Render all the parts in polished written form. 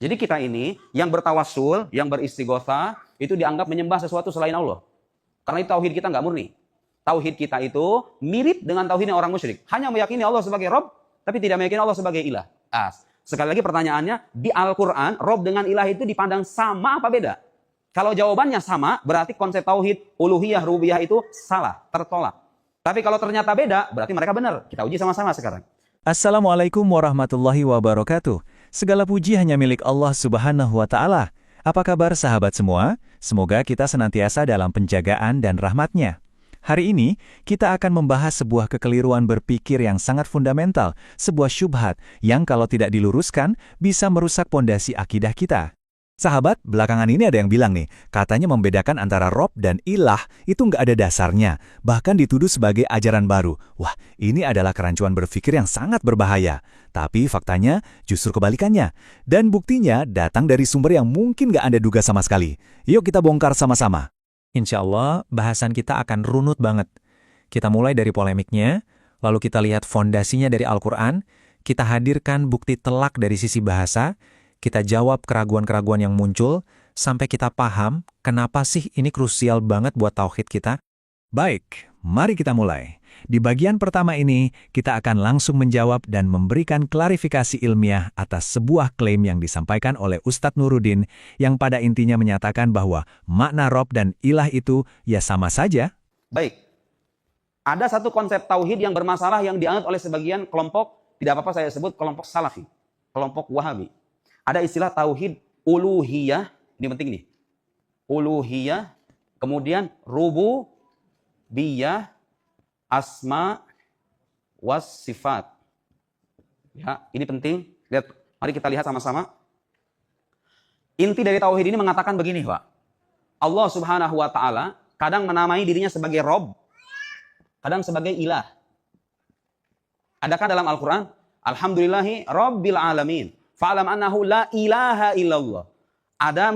Jadi kita ini yang bertawassul, yang beristighotsah, itu dianggap menyembah sesuatu selain Allah. Karena itu tauhid kita nggak murni. Tauhid kita itu mirip dengan tauhidnya orang musyrik. Hanya meyakini Allah sebagai Rob, tapi tidak meyakini Allah sebagai ilah. Sekali lagi pertanyaannya, di Al-Quran, Rob dengan ilah itu dipandang sama apa beda? Kalau jawabannya sama, berarti konsep tauhid, uluhiyah, rububiyah itu salah, tertolak. Tapi kalau ternyata beda, berarti mereka benar. Kita uji sama-sama sekarang. Assalamualaikum warahmatullahi wabarakatuh. Segala puji hanya milik Allah Subhanahu wa Ta'ala. Apa kabar sahabat semua? Semoga kita senantiasa dalam penjagaan dan rahmat-Nya. Hari ini, kita akan membahas sebuah kekeliruan berpikir yang sangat fundamental, sebuah syubhat yang kalau tidak diluruskan, bisa merusak pondasi akidah kita. Sahabat, belakangan ini ada yang bilang nih, katanya membedakan antara Rob dan ilah itu nggak ada dasarnya, bahkan dituduh sebagai ajaran baru. Wah, ini adalah kerancuan berpikir yang sangat berbahaya. Tapi faktanya justru kebalikannya. Dan buktinya datang dari sumber yang mungkin nggak Anda duga sama sekali. Yuk kita bongkar sama-sama. Insya Allah, bahasan kita akan runut banget. Kita mulai dari polemiknya, lalu kita lihat fondasinya dari Al-Quran, kita hadirkan bukti telak dari sisi bahasa, kita jawab keraguan-keraguan yang muncul, sampai kita paham kenapa sih ini krusial banget buat tauhid kita. Baik, mari kita mulai. Di bagian pertama ini, kita akan langsung menjawab dan memberikan klarifikasi ilmiah atas sebuah klaim yang disampaikan oleh Ustadz Nuruddin, yang pada intinya menyatakan bahwa makna Rob dan ilah itu ya sama saja. Baik, ada satu konsep tauhid yang bermasalah yang dianggap oleh sebagian kelompok, tidak apa-apa saya sebut kelompok salafi, kelompok wahabi. Ada istilah tauhid uluhiyah, ini penting nih. Uluhiyah, kemudian rububiyah, asma was sifat. Ya, ini penting. Lihat, mari kita lihat sama-sama. Inti dari tauhid ini mengatakan begini, Pak. Allah Subhanahu wa Ta'ala kadang menamai dirinya sebagai Rob, kadang sebagai ilah. Adakah dalam Al-Quran? Alhamdulillahi Rabbil Alamin. Fa'alam annahu la ilaha illallah. Ada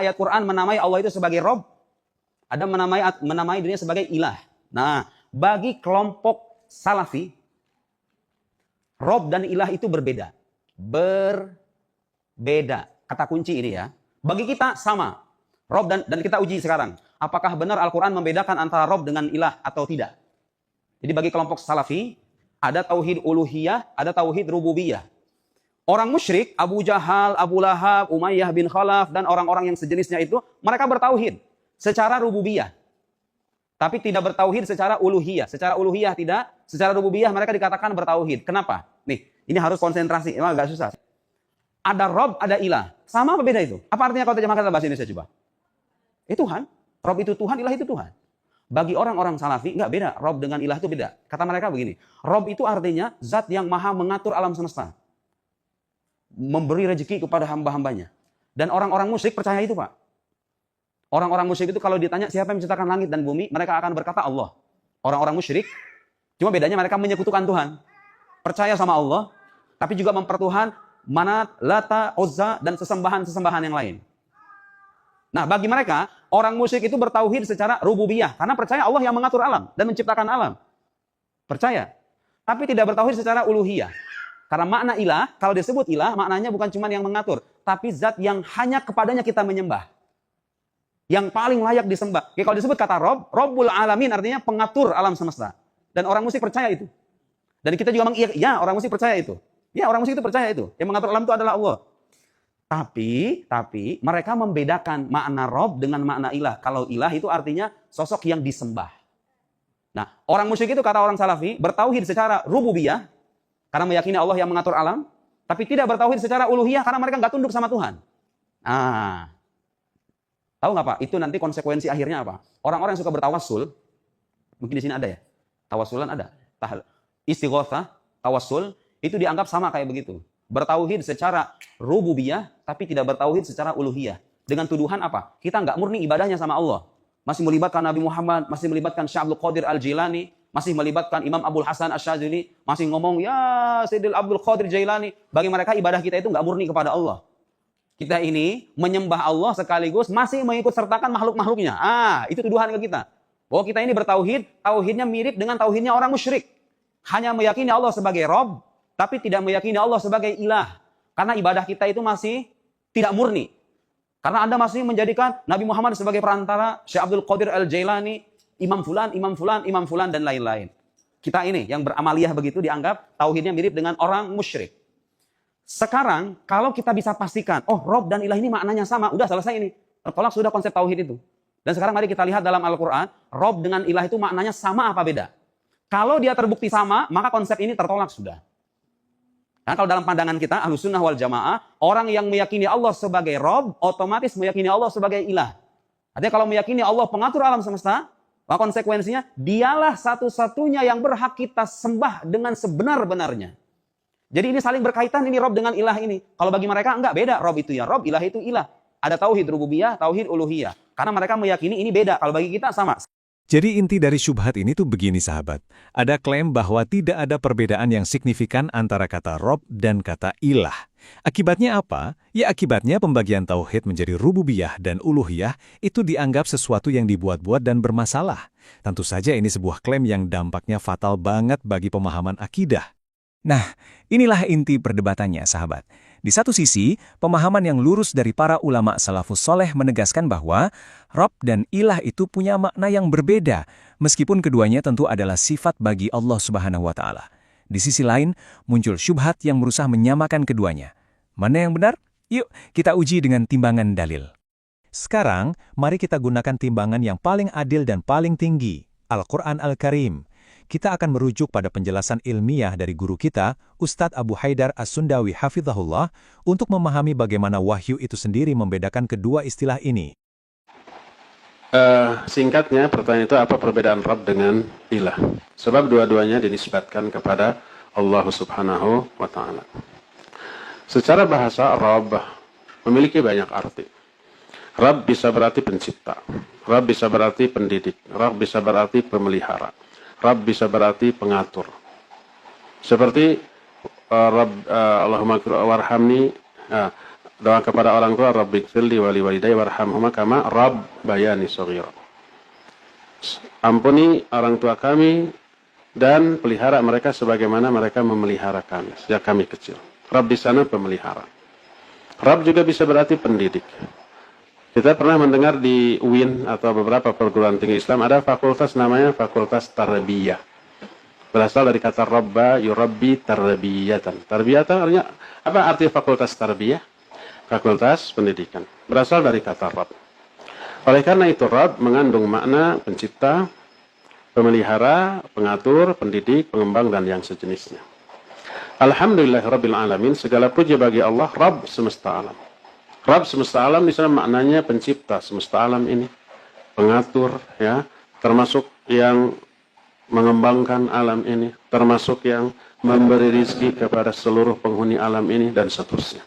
ayat Quran menamai Allah itu sebagai Rob. Ada menamai dirinya sebagai ilah. Nah, bagi kelompok salafi, Rob dan ilah itu berbeda. Berbeda. Kata kunci ini ya. Bagi kita sama. Rob dan kita uji sekarang. Apakah benar Al-Quran membedakan antara Rob dengan ilah atau tidak? Jadi bagi kelompok salafi, ada tauhid uluhiyah, ada tauhid rububiyah. Orang musyrik, Abu Jahal, Abu Lahab, Umayyah bin Khalaf, dan orang-orang yang sejenisnya itu, mereka bertauhid secara rububiyah. Tapi tidak bertauhid secara uluhiyah. Secara uluhiyah tidak, secara rububiyah mereka dikatakan bertauhid. Kenapa? Nih, ini harus konsentrasi, emang agak susah. Ada Rob, ada ilah. Sama apa beda itu? Apa artinya kalau terjemahkan dalam bahasa Indonesia coba? Tuhan. Rob itu Tuhan, ilah itu Tuhan. Bagi orang-orang salafi, enggak beda. Rob dengan ilah itu beda. Kata mereka begini, Rob itu artinya zat yang maha mengatur alam semesta. Memberi rezeki kepada hamba-hambanya. Dan orang-orang musyrik percaya itu, Pak. Orang-orang musyrik itu kalau ditanya siapa yang menciptakan langit dan bumi, mereka akan berkata Allah. Orang-orang musyrik, cuma bedanya mereka menyekutukan Tuhan. Percaya sama Allah, tapi juga mempertuhan Manat, Lata, Uzza, dan sesembahan-sesembahan yang lain. Nah, bagi mereka, orang musyrik itu bertauhid secara rububiyah. Karena percaya Allah yang mengatur alam dan menciptakan alam. Percaya. Tapi tidak bertauhid secara uluhiyah. Karena makna ilah, kalau disebut ilah, maknanya bukan cuma yang mengatur. Tapi zat yang hanya kepadanya kita menyembah. Yang paling layak disembah. Oke, kalau disebut kata Rob, Robbul Alamin artinya pengatur alam semesta. Dan orang musyrik percaya itu. Dan kita juga ya, orang musyrik percaya itu. Ya, orang musyrik itu percaya itu. Yang mengatur alam itu adalah Allah. Tapi mereka membedakan makna Rob dengan makna ilah. Kalau ilah itu artinya sosok yang disembah. Nah, orang musyrik itu kata orang salafi, bertauhid secara rububiyah, karena meyakini Allah yang mengatur alam, tapi tidak bertauhid secara uluhiyah karena mereka nggak tunduk sama Tuhan. Nah, tahu nggak Pak? Itu nanti konsekuensi akhirnya apa? Orang-orang yang suka bertawassul, mungkin di sini ada ya, tawassulan ada, istighotsah, tawassul, itu dianggap sama kayak begitu. Bertauhid secara rububiyah, tapi tidak bertauhid secara uluhiyah. Dengan tuduhan apa? Kita nggak murni ibadahnya sama Allah. Masih melibatkan Nabi Muhammad, masih melibatkan Syekh Abdul Qadir Al-Jilani, masih melibatkan Imam Abdul Hasan Asy-Syadzili, masih ngomong, ya Sayyidil Abdul Qadir Jailani. Bagi mereka ibadah kita itu nggak murni kepada Allah. Kita ini menyembah Allah sekaligus masih mengikut sertakan makhluk-makhluknya. Itu tuduhan ke kita. Bahwa kita ini bertauhid, tauhidnya mirip dengan tauhidnya orang musyrik. Hanya meyakini Allah sebagai Rob, tapi tidak meyakini Allah sebagai ilah. Karena ibadah kita itu masih tidak murni. Karena Anda masih menjadikan Nabi Muhammad sebagai perantara, Syekh Abdul Qadir Al-Jailani, Imam Fulan, Imam Fulan, Imam Fulan, dan lain-lain. Kita ini yang beramaliyah begitu dianggap tauhidnya mirip dengan orang musyrik. Sekarang, kalau kita bisa pastikan, oh Rob dan ilah ini maknanya sama, udah selesai ini. Tertolak sudah konsep tauhid itu. Dan sekarang mari kita lihat dalam Al-Quran, Rob dengan ilah itu maknanya sama apa beda? Kalau dia terbukti sama, maka konsep ini tertolak sudah. Nah, kalau dalam pandangan kita, Ahlussunnah wal Jamaah, orang yang meyakini Allah sebagai Rob, otomatis meyakini Allah sebagai ilah. Artinya kalau meyakini Allah pengatur alam semesta, maka konsekuensinya, dialah satu-satunya yang berhak kita sembah dengan sebenar-benarnya. Jadi ini saling berkaitan, ini Rob dengan ilah ini. Kalau bagi mereka enggak beda, Rob itu ya Rob, ilah itu ilah. Ada tauhid rububiyah, tauhid uluhiyah. Karena mereka meyakini ini beda, kalau bagi kita sama. Jadi inti dari syubhat ini tuh begini sahabat. Ada klaim bahwa tidak ada perbedaan yang signifikan antara kata Rob dan kata ilah. Akibatnya apa? Ya akibatnya pembagian tauhid menjadi rububiyah dan uluhiyah itu dianggap sesuatu yang dibuat-buat dan bermasalah. Tentu saja ini sebuah klaim yang dampaknya fatal banget bagi pemahaman akidah. Nah, inilah inti perdebatannya, sahabat. Di satu sisi, pemahaman yang lurus dari para ulama salafus soleh menegaskan bahwa Rob dan ilah itu punya makna yang berbeda, meskipun keduanya tentu adalah sifat bagi Allah Subhanahu wa Ta'ala. Di sisi lain, muncul syubhat yang berusaha menyamakan keduanya. Mana yang benar? Yuk, kita uji dengan timbangan dalil. Sekarang, mari kita gunakan timbangan yang paling adil dan paling tinggi, Al-Quran Al-Karim. Kita akan merujuk pada penjelasan ilmiah dari guru kita, Ustadz Abu Haidar As-Sundawi Hafizahullah, untuk memahami bagaimana wahyu itu sendiri membedakan kedua istilah ini. Singkatnya, pertanyaan itu apa perbedaan Rabb dengan ilah? Sebab dua-duanya dinisbatkan kepada Allah Subhanahu wa Ta'ala. Secara bahasa, Rabb memiliki banyak arti. Rabb bisa berarti pencipta, Rabb bisa berarti pendidik, Rabb bisa berarti pemelihara. Rabb bisa berarti pengatur. Seperti Allahumma warhamni, doa kepada orang tua, Rabbighfirli wa liwalidayya warhamhuma kama rabbayani shaghira. Ampuni orang tua kami dan pelihara mereka sebagaimana mereka memelihara kami sejak kami kecil. Rabb di sana pemelihara. Rabb juga bisa berarti pendidik. Kita pernah mendengar di UIN atau beberapa perguruan tinggi Islam ada fakultas namanya Fakultas Tarbiyah. Berasal dari kata Rabba yurabbi tarbiyatan. Tarbiyatan artinya apa arti Fakultas Tarbiyah? Fakultas pendidikan. Berasal dari kata Rabb. Oleh karena itu Rabb mengandung makna pencipta, pemelihara, pengatur, pendidik, pengembang dan yang sejenisnya. Alhamdulillahirabbil alamin, segala puji bagi Allah Rabb semesta alam. Rabb semesta alam di sana maknanya pencipta semesta alam ini, pengatur ya, termasuk yang mengembangkan alam ini, termasuk yang memberi rizki kepada seluruh penghuni alam ini dan seterusnya.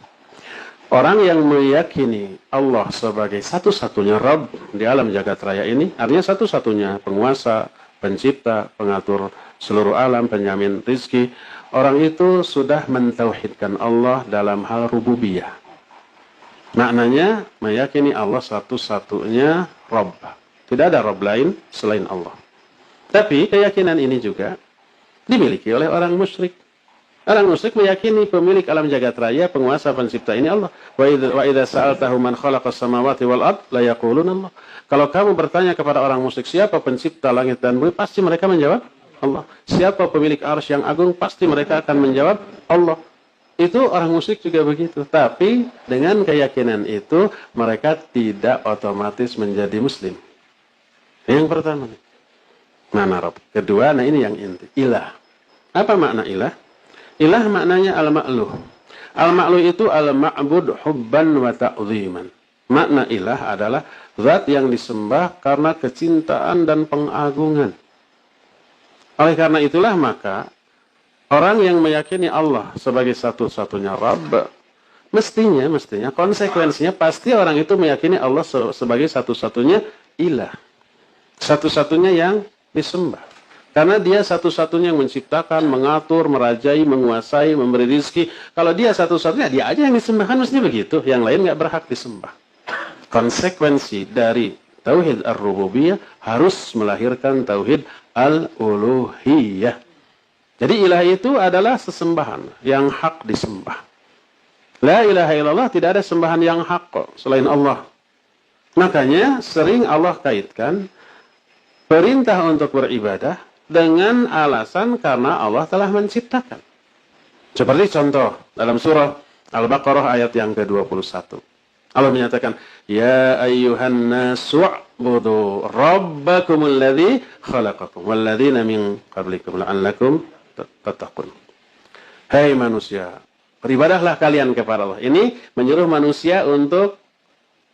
Orang yang meyakini Allah sebagai satu-satunya Rabb di alam jagat raya ini, artinya satu-satunya penguasa, pencipta, pengatur seluruh alam, penjamin rizki, orang itu sudah mentauhidkan Allah dalam hal rububiyah. Maknanya meyakini Allah satu-satunya Rabb. Tidak ada Rabb lain selain Allah. Tapi keyakinan ini juga dimiliki oleh orang musyrik. Orang musyrik meyakini pemilik alam jagat raya, penguasa pencipta ini Allah. Wa idza sa'altahu man khalaqas samawati wal ard la yaquluna Allah. Kalau kamu bertanya kepada orang musyrik siapa pencipta langit dan bumi, pasti mereka menjawab Allah. Siapa pemilik arsy yang agung, pasti mereka akan menjawab Allah. Itu orang musyrik juga begitu. Tapi dengan keyakinan itu mereka tidak otomatis menjadi muslim. Yang pertama. Mana Rabb? Kedua, nah ini yang inti. Ilah. Apa makna ilah? Ilah maknanya al-ma'luh. Al-ma'luh itu al-ma'bud hubban wa ta'ziman. Makna ilah adalah zat yang disembah karena kecintaan dan pengagungan. Oleh karena itulah maka orang yang meyakini Allah sebagai satu-satunya Rabb, mestinya konsekuensinya pasti orang itu meyakini Allah sebagai satu-satunya ilah. Satu-satunya yang disembah. Karena dia satu-satunya yang menciptakan, mengatur, merajai, menguasai, memberi rizki. Kalau dia satu-satunya, dia aja yang disembah. Kan mestinya begitu. Yang lain nggak berhak disembah. Konsekuensi dari tauhid ar-rububiyah harus melahirkan tauhid al-uluhiyah. Jadi ilah itu adalah sesembahan yang hak disembah. La ilaha illallah, tidak ada sembahan yang hak selain Allah. Makanya sering Allah kaitkan perintah untuk beribadah dengan alasan karena Allah telah menciptakan. Seperti contoh dalam surah Al-Baqarah ayat yang ke-21. Allah menyatakan, Ya ayyuhan nasu'budu rabbakumul ladzi khalaqakum walladzina min qablikum la'allakum tattaqun. Hai manusia, beribadahlah kalian kepada Allah. Ini menyuruh manusia untuk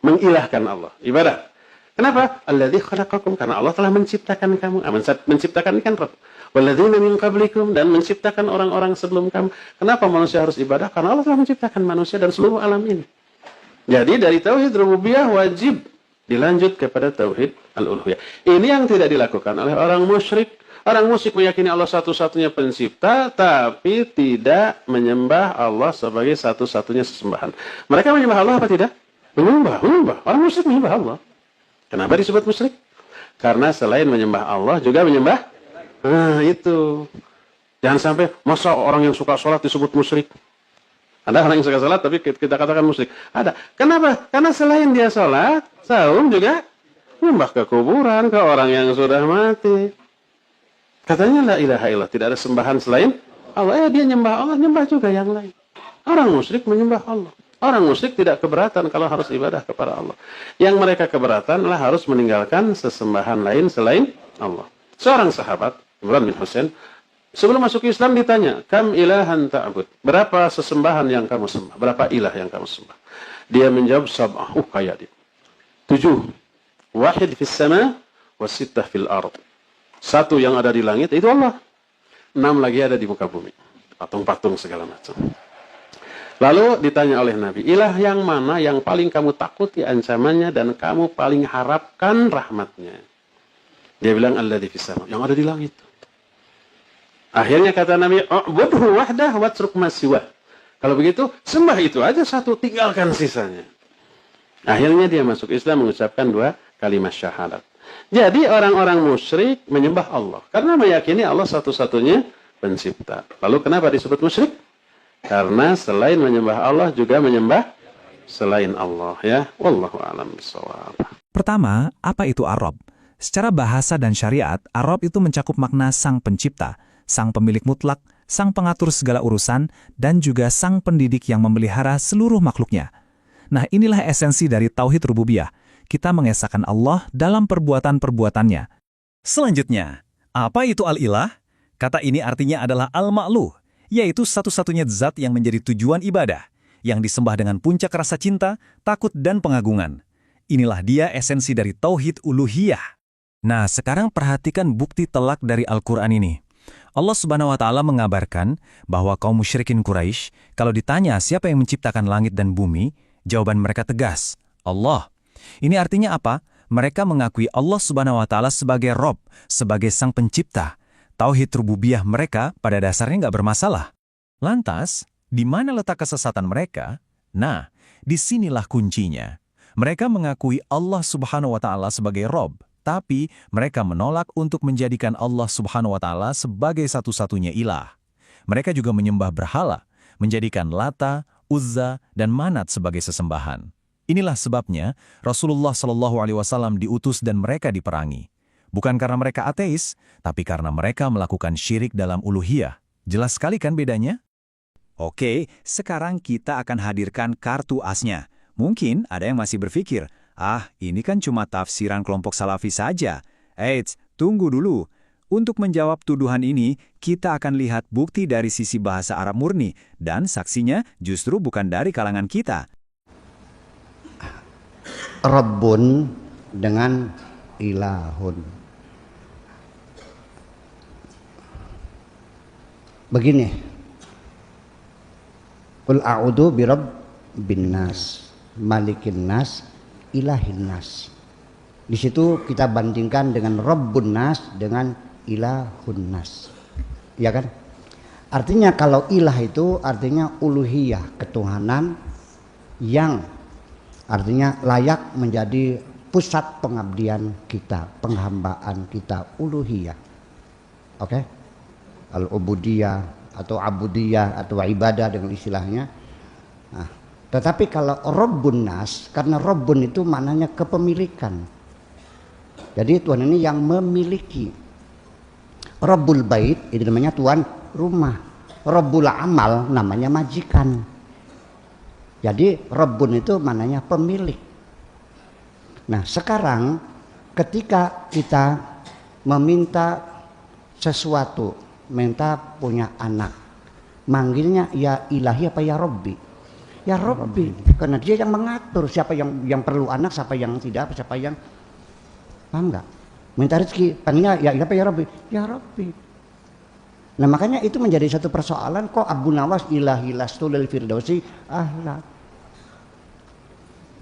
mengilahkan Allah. Ibadah. Kenapa? Alladzi khalaqakum, karena Allah telah menciptakan kamu. Menciptakan kan Rabb. Walladzina min qablikum, dan menciptakan orang-orang sebelum kamu. Kenapa manusia harus ibadah? Karena Allah telah menciptakan manusia dan seluruh alam ini. Jadi dari tauhid rububiyah wajib dilanjut kepada tauhid al-uluhiyah. Ini yang tidak dilakukan oleh orang musyrik. Orang musyrik meyakini Allah satu-satunya pencipta, tapi tidak menyembah Allah sebagai satu-satunya sesembahan. Mereka menyembah Allah apa tidak? Menyembah. Orang musyrik menyembah Allah. Kenapa disebut musyrik? Karena selain menyembah Allah juga menyembah. Nah itu. Jangan sampai masa orang yang suka sholat disebut musyrik. Ada orang yang suka sholat tapi kita katakan musyrik. Ada. Kenapa? Karena selain dia sholat, saum juga menyembah ke kuburan, ke orang yang sudah mati. Katanya la ilaha illallah, tidak ada sembahan selain Allah. Dia nyembah Allah, nyembah juga yang lain. Orang musyrik menyembah Allah. Orang musyrik tidak keberatan kalau harus ibadah kepada Allah. Yang mereka keberatan adalah harus meninggalkan sesembahan lain selain Allah. Seorang sahabat, Imran bin Husain, sebelum masuk Islam ditanya, Kam ilahan ta'bud? Berapa sesembahan yang kamu sembah? Berapa ilah yang kamu sembah? Dia menjawab, sab'ah. Kayak dia. 7. Wahid fis sama, wa sittah fil ard. 1 yang ada di langit, itu Allah. 6 lagi ada di muka bumi. Patung-patung segala macam. Lalu ditanya oleh Nabi, ilah yang mana yang paling kamu takuti ancamannya dan kamu paling harapkan rahmatnya? Dia bilang, alladzi fis sama, yang ada di langit. Akhirnya kata Nabi, u'budhu wahdah watruk ma siwah. Kalau begitu, sembah itu aja satu, tinggalkan sisanya. Akhirnya dia masuk Islam mengucapkan 2 kalimat syahadat. Jadi orang-orang musyrik menyembah Allah karena meyakini Allah satu-satunya pencipta. Lalu kenapa disebut musyrik? Karena selain menyembah Allah juga menyembah selain Allah, ya. Wallahu a'lam bishawab. Pertama, apa itu Ar-Rabb? Secara bahasa dan syariat, Ar-Rabb itu mencakup makna sang pencipta, sang pemilik mutlak, sang pengatur segala urusan, dan juga sang pendidik yang memelihara seluruh makhluknya. Nah, inilah esensi dari Tauhid Rububiyah. Kita mengesahkan Allah dalam perbuatan-perbuatannya. Selanjutnya, apa itu Al-Ilah? Kata ini artinya adalah Al-Ma'luh, yaitu satu-satunya zat yang menjadi tujuan ibadah, yang disembah dengan puncak rasa cinta, takut, dan pengagungan. Inilah dia esensi dari Tauhid Uluhiyah. Nah, sekarang perhatikan bukti telak dari Al-Quran ini. Allah Subhanahu wa Ta'ala mengabarkan bahwa kaum musyrikin Quraisy, kalau ditanya siapa yang menciptakan langit dan bumi, jawaban mereka tegas, Allah. Ini artinya apa? Mereka mengakui Allah Subhanahu wa Ta'ala sebagai Rabb, sebagai sang pencipta. Tauhid rububiyah mereka pada dasarnya nggak bermasalah. Lantas, di mana letak kesesatan mereka? Nah, disinilah kuncinya. Mereka mengakui Allah Subhanahu wa Ta'ala sebagai Rabb, tapi mereka menolak untuk menjadikan Allah Subhanahu wa Ta'ala sebagai satu-satunya ilah. Mereka juga menyembah berhala, menjadikan Lata, Uzza, dan Manat sebagai sesembahan. Inilah sebabnya Rasulullah SAW diutus dan mereka diperangi. Bukan karena mereka ateis, tapi karena mereka melakukan syirik dalam uluhiyah. Jelas sekali kan bedanya? Oke, sekarang kita akan hadirkan kartu asnya. Mungkin ada yang masih berpikir, ini kan cuma tafsiran kelompok Salafi saja. Eits, tunggu dulu. Untuk menjawab tuduhan ini, kita akan lihat bukti dari sisi bahasa Arab murni, dan saksinya justru bukan dari kalangan kita. Rabbun dengan ilahun. Begini. Qul a'udzu birabbin nas, malikin nas, ilahin nas. Di situ kita bandingkan dengan Rabbun nas dengan ilahun nas. Ya kan? Artinya kalau ilah itu artinya uluhiyah, ketuhanan yang artinya layak menjadi pusat pengabdian kita, penghambaan kita, uluhiyah. Oke? Al-ubudiyah atau abudiyah atau ibadah dengan istilahnya. Nah, Tetapi kalau Rabbun Nas, karena Rabbun itu maknanya kepemilikan. Jadi Tuhan ini yang memiliki. Rabbul Bait itu namanya tuan rumah. Rabbul Amal namanya majikan. Jadi Rabbun itu maknanya pemilik. Nah sekarang ketika kita meminta sesuatu, minta punya anak, manggilnya ya ilahi apa ya Robbi? Ya Robbi, karena dia yang mengatur siapa yang perlu anak, siapa yang tidak, siapa yang, paham nggak? Minta rezeki, panggilnya ya ilahi apa ya Robbi? Ya Robbi. Nah makanya itu menjadi satu persoalan, kok Abu Nawas ilahi lastu lil firdausi ahla.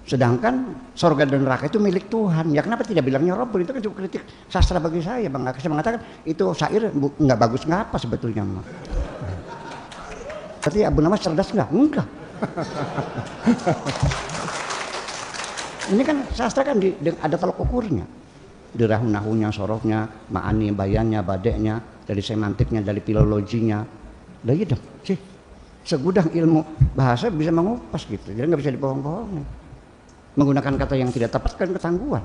Sedangkan surga dan neraka itu milik Tuhan. Ya kenapa tidak bilangnya Rabbun? Itu kan cukup kritik sastra bagi saya. Bang Akses mengatakan itu syair nggak bagus ngapa sebetulnya. Berarti Abu Nawas cerdas nggak? Enggak. Ini kan sastra kan ada tolak ukurnya. Dirah nahunya, sorofnya, ma'ani, bayannya, badeknya, dari semantiknya, dari filologinya. Lah iya dong sih. Segudang ilmu bahasa bisa mengupas gitu. Jadi nggak bisa dibohong-bohongin. Menggunakan kata yang tidak tepat kan ketangguhan.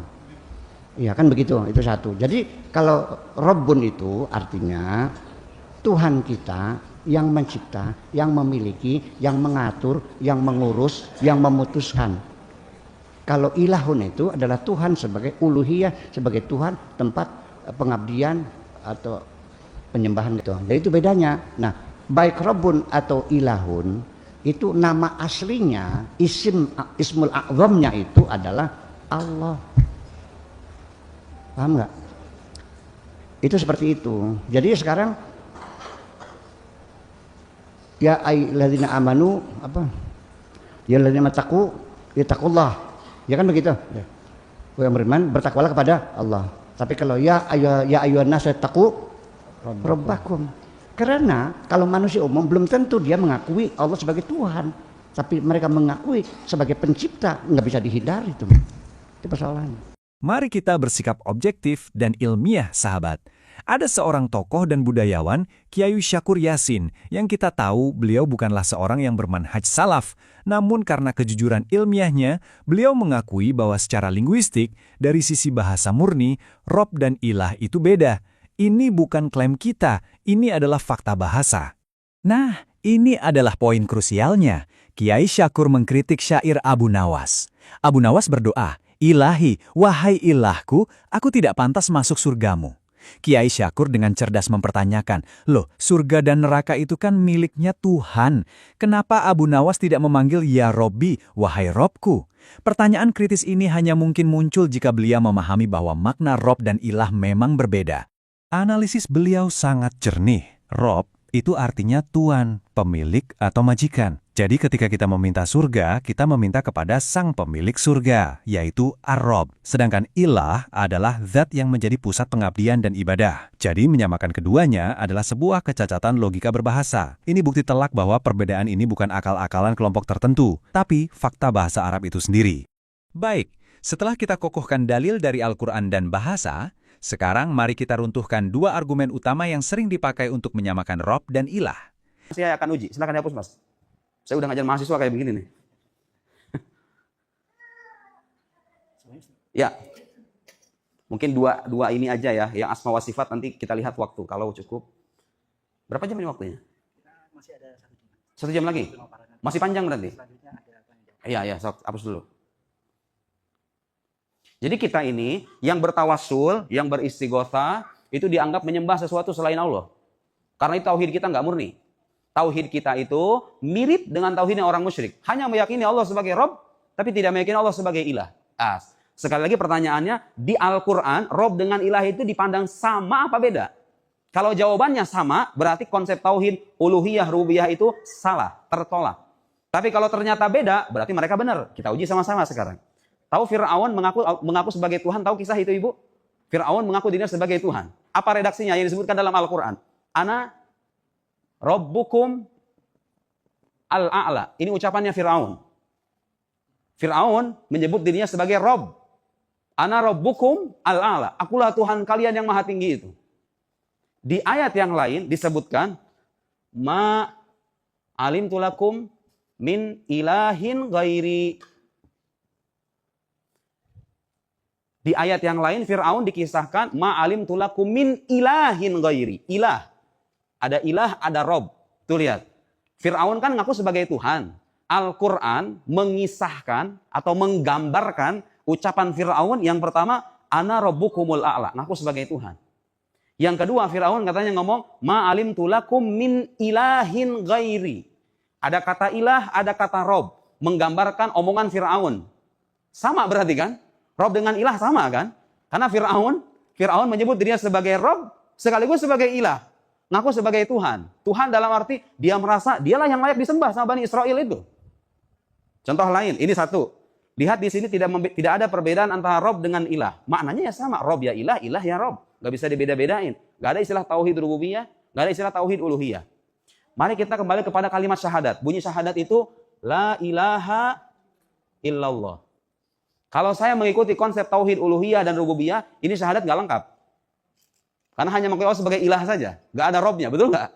Iya kan begitu, itu satu. Jadi kalau Rabbun itu artinya Tuhan kita yang mencipta, yang memiliki, yang mengatur, yang mengurus, yang memutuskan. Kalau ilahun itu adalah Tuhan sebagai uluhiyah, sebagai Tuhan tempat pengabdian atau penyembahan gitu. Jadi itu bedanya. Nah, baik Rabbun atau ilahun itu nama aslinya, ismul a'zamnya itu adalah Allah. Paham nggak? Itu seperti itu. Jadi sekarang ya ayyuhalladzina amanu apa? Ya alladzina taqu yattaqullah. Ya kan begitu? Ya. Yang beriman bertakwalah kepada Allah. Tapi kalau ya ayyuhan nas taqu rabbakum. Karena kalau manusia umum belum tentu dia mengakui Allah sebagai Tuhan, tapi mereka mengakui sebagai pencipta, nggak bisa dihindari itu. Itu persoalannya. Mari kita bersikap objektif dan ilmiah, sahabat. Ada seorang tokoh dan budayawan, Kiai Syakur Yasin, yang kita tahu beliau bukanlah seorang yang bermanhaj salaf, namun karena kejujuran ilmiahnya, beliau mengakui bahwa secara linguistik, dari sisi bahasa murni, Rob dan ilah itu beda. Ini bukan klaim kita, ini adalah fakta bahasa. Nah, ini adalah poin krusialnya. Kiai Syakur mengkritik syair Abu Nawas. Abu Nawas berdoa, "Ilahi, wahai ilahku, aku tidak pantas masuk surgamu." Kiai Syakur dengan cerdas mempertanyakan, loh, surga dan neraka itu kan miliknya Tuhan. Kenapa Abu Nawas tidak memanggil ya Robbi, wahai Robku? Pertanyaan kritis ini hanya mungkin muncul jika beliau memahami bahwa makna Rob dan ilah memang berbeda. Analisis beliau sangat jernih. Rob itu artinya tuan, pemilik atau majikan. Jadi ketika kita meminta surga, kita meminta kepada sang pemilik surga, yaitu Ar-Rob. Sedangkan ilah adalah zat yang menjadi pusat pengabdian dan ibadah. Jadi menyamakan keduanya adalah sebuah kecacatan logika berbahasa. Ini bukti telak bahwa perbedaan ini bukan akal-akalan kelompok tertentu, tapi fakta bahasa Arab itu sendiri. Baik, setelah kita kokohkan dalil dari Al-Quran dan bahasa, sekarang mari kita runtuhkan dua argumen utama yang sering dipakai untuk menyamakan Rob dan ilah. Saya akan uji, silakan dihapus Mas. Saya udah ngajar mahasiswa kayak begini nih. Ya, mungkin dua ini aja ya, yang asma wa sifat nanti kita lihat waktu, kalau cukup. Berapa jam ini waktunya? Masih ada 1 jam. 1 jam lagi? Masih panjang berarti? Iya, hapus dulu. Jadi kita ini yang bertawassul, yang beristighotsah, itu dianggap menyembah sesuatu selain Allah. Karena itu tauhid kita nggak murni. Tauhid kita itu mirip dengan tauhidnya orang musyrik. Hanya meyakini Allah sebagai Rob, tapi tidak meyakini Allah sebagai ilah. Sekali lagi pertanyaannya, di Al-Quran, Rob dengan ilah itu dipandang sama apa beda? Kalau jawabannya sama, berarti konsep tauhid, uluhiyah, rububiyah itu salah, tertolak. Tapi kalau ternyata beda, berarti mereka benar. Kita uji sama-sama sekarang. Tahu Fir'aun mengaku sebagai Tuhan, tahu kisah itu Ibu? Fir'aun mengaku dirinya sebagai Tuhan. Apa redaksinya yang disebutkan dalam Al-Quran? Ana Rabbukum al-a'la. Ini ucapannya Fir'aun. Fir'aun menyebut dirinya sebagai Rob. Ana Rabbukum al-a'la. Akulah Tuhan kalian yang maha tinggi itu. Di ayat yang lain disebutkan, Ma alimtu lakum min ilahin ghairi. Di ayat yang lain Fir'aun dikisahkan ma alimtu lakum min ilahin ghairi. Ilah. Ada ilah, ada Rob. Tuh lihat. Fir'aun kan ngaku sebagai Tuhan. Al-Quran mengisahkan atau menggambarkan ucapan Fir'aun yang pertama, ana rabbukumul a'la. Ngaku sebagai Tuhan. Yang kedua Fir'aun katanya ngomong, ma alimtu lakum min ilahin ghairi. Ada kata ilah, ada kata Rob. Menggambarkan omongan Fir'aun. Sama berarti kan? Rob dengan ilah sama kan? Karena Fir'aun menyebut dirinya sebagai Rob, sekaligus sebagai ilah. Ngaku sebagai Tuhan. Tuhan dalam arti dia merasa dialah yang layak disembah sama Bani Israel itu. Contoh lain, ini satu. Lihat di sini tidak ada perbedaan antara Rob dengan ilah. Maknanya ya sama, Rob ya ilah, ilah ya Rob. Gak bisa dibeda-bedain. Gak ada istilah tauhid rububiyah, gak ada istilah tauhid uluhiyah. Mari kita kembali kepada kalimat syahadat. Bunyi syahadat itu la ilaha illallah. Kalau saya mengikuti konsep tauhid uluhiyah dan rububiyah, ini syahadat nggak lengkap. Karena hanya mengakui Allah sebagai ilah saja, nggak ada robnya, betul nggak?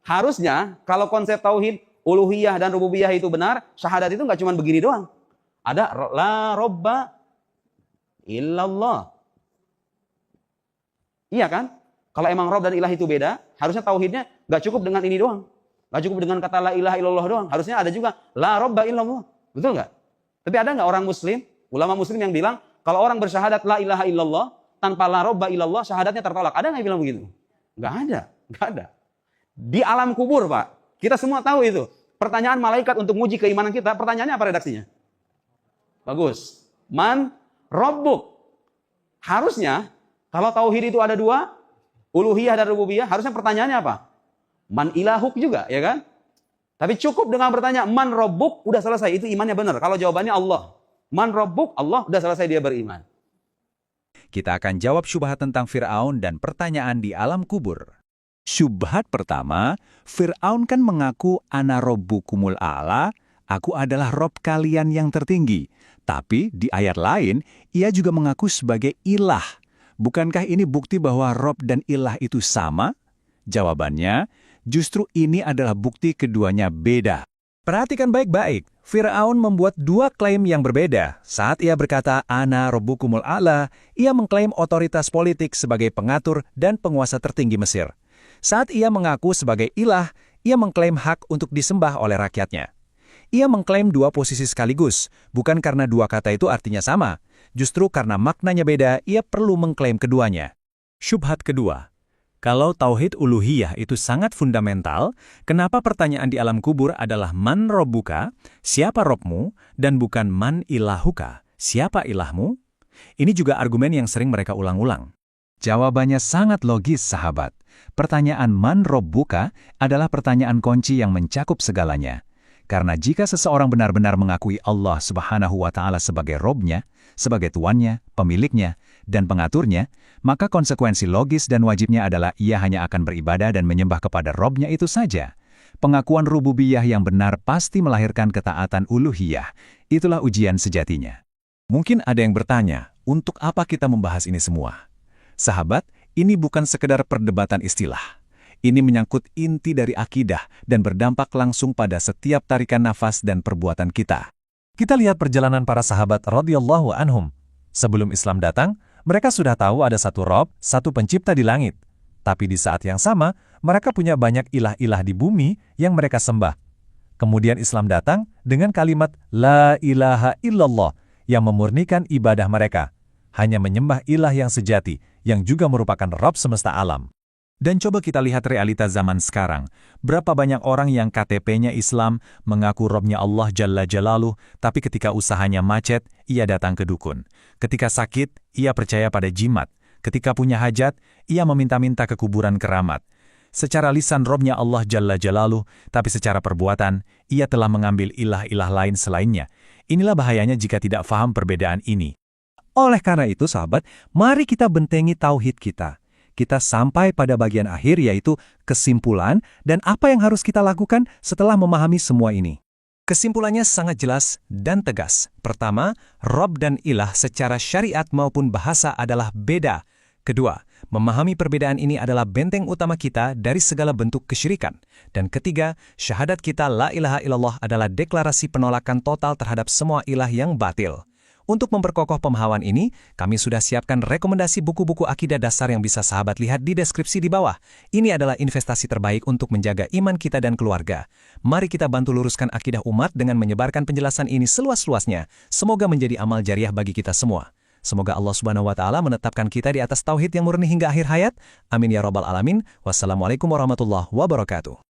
Harusnya kalau konsep tauhid uluhiyah dan rububiyah itu benar, syahadat itu nggak cuma begini doang. Ada la robba illallah. Iya kan? Kalau emang rob dan ilah itu beda, harusnya tauhidnya nggak cukup dengan ini doang. Nggak cukup dengan kata la ilaha illallah doang. Harusnya ada juga la robba illallah. Betul nggak? Tapi ada nggak orang muslim, ulama muslim yang bilang, kalau orang bersyahadat la ilaha illallah, tanpa la robba illallah, syahadatnya tertolak. Ada nggak yang bilang begitu? Nggak ada. Nggak ada. Di alam kubur, Pak. Kita semua tahu itu. Pertanyaan malaikat untuk menguji keimanan kita, pertanyaannya apa redaksinya? Bagus. Man robbuk. Harusnya, kalau tauhid itu ada dua, uluhiyah dan rububiyah, harusnya pertanyaannya apa? Man ilahuk juga, ya kan? Tapi cukup dengan bertanya, man robbuk, udah selesai. Itu imannya benar. Kalau jawabannya Allah. Man robbuk, Allah, udah selesai dia beriman. Kita akan jawab syubhat tentang Fir'aun dan pertanyaan di alam kubur. Syubhat pertama, Fir'aun kan mengaku ana rabbukumul a'la, aku adalah Rob kalian yang tertinggi. Tapi di ayat lain, ia juga mengaku sebagai ilah. Bukankah ini bukti bahwa Rob dan ilah itu sama? Jawabannya, justru ini adalah bukti keduanya beda. Perhatikan baik-baik, Fir'aun membuat dua klaim yang berbeda. Saat ia berkata, ana rabbukumul a'la, ia mengklaim otoritas politik sebagai pengatur dan penguasa tertinggi Mesir. Saat ia mengaku sebagai ilah, ia mengklaim hak untuk disembah oleh rakyatnya. Ia mengklaim dua posisi sekaligus, bukan karena dua kata itu artinya sama. Justru karena maknanya beda, ia perlu mengklaim keduanya. Syubhat kedua. Kalau tauhid uluhiyah itu sangat fundamental, kenapa pertanyaan di alam kubur adalah man robbuka, siapa robmu, dan bukan man ilahuka, siapa ilahmu? Ini juga argumen yang sering mereka ulang-ulang. Jawabannya sangat logis, sahabat. Pertanyaan man robbuka adalah pertanyaan kunci yang mencakup segalanya. Karena jika seseorang benar-benar mengakui Allah Subhanahu wa Ta'ala sebagai Robnya, sebagai Tuannya, pemiliknya, dan pengaturnya, maka konsekuensi logis dan wajibnya adalah ia hanya akan beribadah dan menyembah kepada Robnya itu saja. Pengakuan rububiyah yang benar pasti melahirkan ketaatan uluhiyah. Itulah ujian sejatinya. Mungkin ada yang bertanya, untuk apa kita membahas ini semua? Sahabat, ini bukan sekedar perdebatan istilah. Ini menyangkut inti dari akidah dan berdampak langsung pada setiap tarikan nafas dan perbuatan kita. Kita lihat perjalanan para sahabat radhiyallahu anhum. Sebelum Islam datang, mereka sudah tahu ada satu Rob, satu pencipta di langit. Tapi di saat yang sama, mereka punya banyak ilah-ilah di bumi yang mereka sembah. Kemudian Islam datang dengan kalimat La ilaha illallah yang memurnikan ibadah mereka. Hanya menyembah ilah yang sejati, yang juga merupakan Rob semesta alam. Dan coba kita lihat realita zaman sekarang. Berapa banyak orang yang KTP-nya Islam, mengaku Robnya Allah Jalla Jalaluh, tapi ketika usahanya macet, ia datang ke dukun. Ketika sakit, ia percaya pada jimat. Ketika punya hajat, ia meminta-minta ke kuburan keramat. Secara lisan Robnya Allah Jalla Jalaluh, tapi secara perbuatan, ia telah mengambil ilah-ilah lain selainnya. Inilah bahayanya jika tidak faham perbedaan ini. Oleh karena itu, sahabat, mari kita bentengi tauhid kita. Kita sampai pada bagian akhir yaitu kesimpulan dan apa yang harus kita lakukan setelah memahami semua ini. Kesimpulannya sangat jelas dan tegas. Pertama, Rob dan ilah secara syariat maupun bahasa adalah beda. Kedua, memahami perbedaan ini adalah benteng utama kita dari segala bentuk kesyirikan. Dan ketiga, syahadat kita la ilaha illallah adalah deklarasi penolakan total terhadap semua ilah yang batil. Untuk memperkokoh pemahaman ini, kami sudah siapkan rekomendasi buku-buku akidah dasar yang bisa sahabat lihat di deskripsi di bawah. Ini adalah investasi terbaik untuk menjaga iman kita dan keluarga. Mari kita bantu luruskan akidah umat dengan menyebarkan penjelasan ini seluas-luasnya. Semoga menjadi amal jariah bagi kita semua. Semoga Allah Subhanahu wa Ta'ala menetapkan kita di atas tauhid yang murni hingga akhir hayat. Amin ya Rabbal 'Alamin. Wassalamualaikum warahmatullahi wabarakatuh.